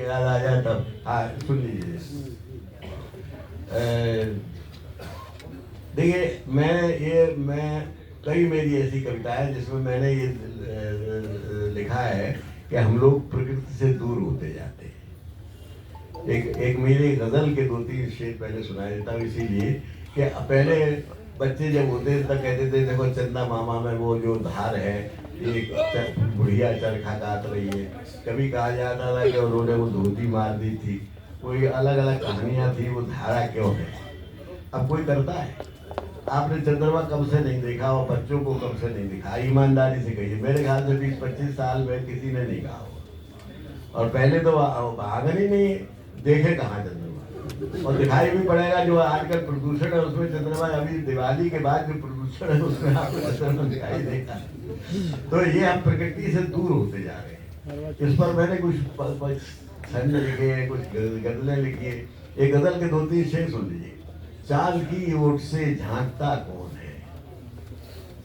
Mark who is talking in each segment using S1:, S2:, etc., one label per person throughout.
S1: याद आ जाए तब। हाँ सुन लीजिए। देखिए मैं कई मेरी ऐसी कविताएं जिसमें मैंने ये लिखा है कि हम लोग प्रकृति से दूर होते जाते हैं। एक मेरी गजल के 2-3 शेर पहले सुनाया देता हूँ, इसीलिए कि पहले बच्चे जब होते तब कहते थे देखो चंदा मामा में वो जो धार है, एक बुढ़िया चरखा काट रही है। कभी कहा जाता था कि उन्होंने वो धोती मार दी थी। कोई अलग अलग कहानियां थी, वो धारा क्यों है। अब कोई करता है? आपने चंद्रमा कब से नहीं देखा और बच्चों को कब से नहीं दिखा? ईमानदारी से कहिए। मेरे ख्याल से 20-25 साल में किसी ने नहीं कहा होगा। और पहले तो आंगन ही नहीं देखे कहाँ चंद्रमा, और दिखाई भी पड़ेगा। जो आजकल प्रदूषण है उसमें चंद्रमा, अभी दिवाली के बाद जो प्रदूषण है उसमें आपको चंद्रमा दिखाई देगा। तो ये हम प्रकृति से दूर होते जा रहे हैं। इस पर मैंने कुछ छंद लिखे हैं, कुछ गजलें लिखी है। एक गजल के 2-3 शेर सुन लीजिए। चांद की ओट से झांकता कौन है,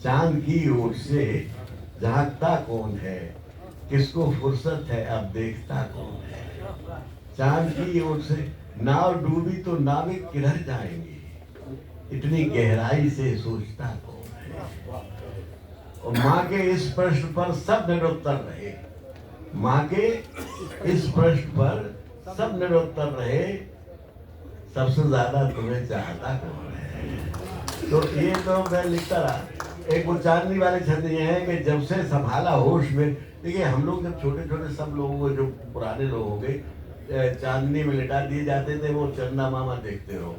S1: चांद की ओट से झांकता कौन है, किसको फुर्सत है अब देखता कौन है। चांद की ओट से नाव डूबी तो नाविक किधर जाएंगे, इतनी गहराई से सोचता कौन है। और माँ के इस प्रश्न पर सब निरुत्तर रहे, माँ के इस प्रश्न पर सब निरुत्तर रहे, सबसे ज्यादा तुम्हें चाहता कौन है। तो ये तो मैं लिखता रहा। एक वो चांदनी वाले छंद ये है कि जब से संभाला होश में। देखिए हम लोग जब छोटे छोटे सब लोगों को, जो पुराने लोग हो गए, चांदनी में लिटा दिए जाते थे, वो चंदा मामा देखते रहो।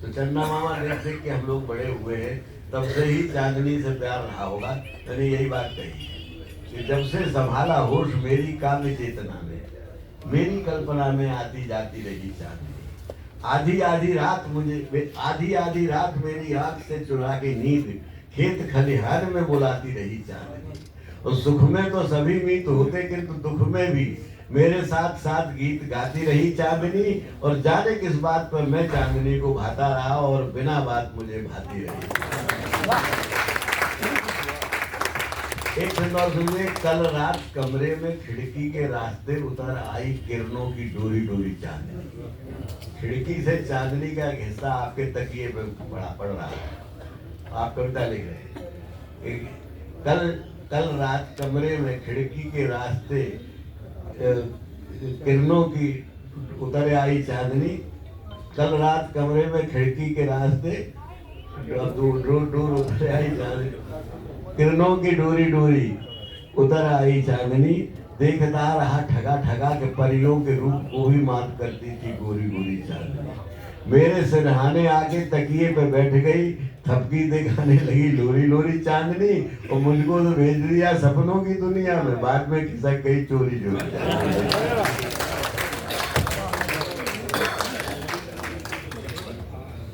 S1: तो चंदा मामा देख देख के हम लोग बड़े हुए हैं, तब से ही चांदनी से प्यार रहा होगा। मैंने यही बात कही कि जब से संभाला होश मेरी काव्य चेतना में, मेरी कल्पना में आती जाती रही चांदनी। आधी आधी रात मुझे, आधी आधी रात मेरी आंख से चुरा के नींद खेत खलिहान में बुलाती रही चांदनी। और सुख में तो सभी मीत होते, किंतु दुख में भी मेरे साथ साथ गीत गाती रही चांदनी। और जाने किस बात पर मैं चांदनी को भाता रहा और बिना बात मुझे भाती रही। एक और सुनिए। कल रात कमरे में खिड़की के रास्ते उतर आई किरणों की डोरी डोरी चांदनी। खिड़की से चांदनी का एक हिस्सा आपके तकिए पे पड़ रहा है। आप कविता लिख रहे हैं। कल रात कमरे में खिड़की के रास्ते किरणों की उतर आई चांदनी। कल रात कमरे में खिड़की के रास्ते दूर उतर आई चांदनी। किरणों की डोरी डोरी उतर आई चांदनी। देखता रहा ठगा ठगा के परियों के रूप को भी मात करती थी गोरी गोरी चांदनी। मेरे सिरहाने आके तकिए पे बैठ गई, थपकी दिखाने लगी लोरी लोरी चांदनी। और मुझको तो भेज दिया सपनों की दुनिया में, बाद में खिसक गई चोरी चोरी।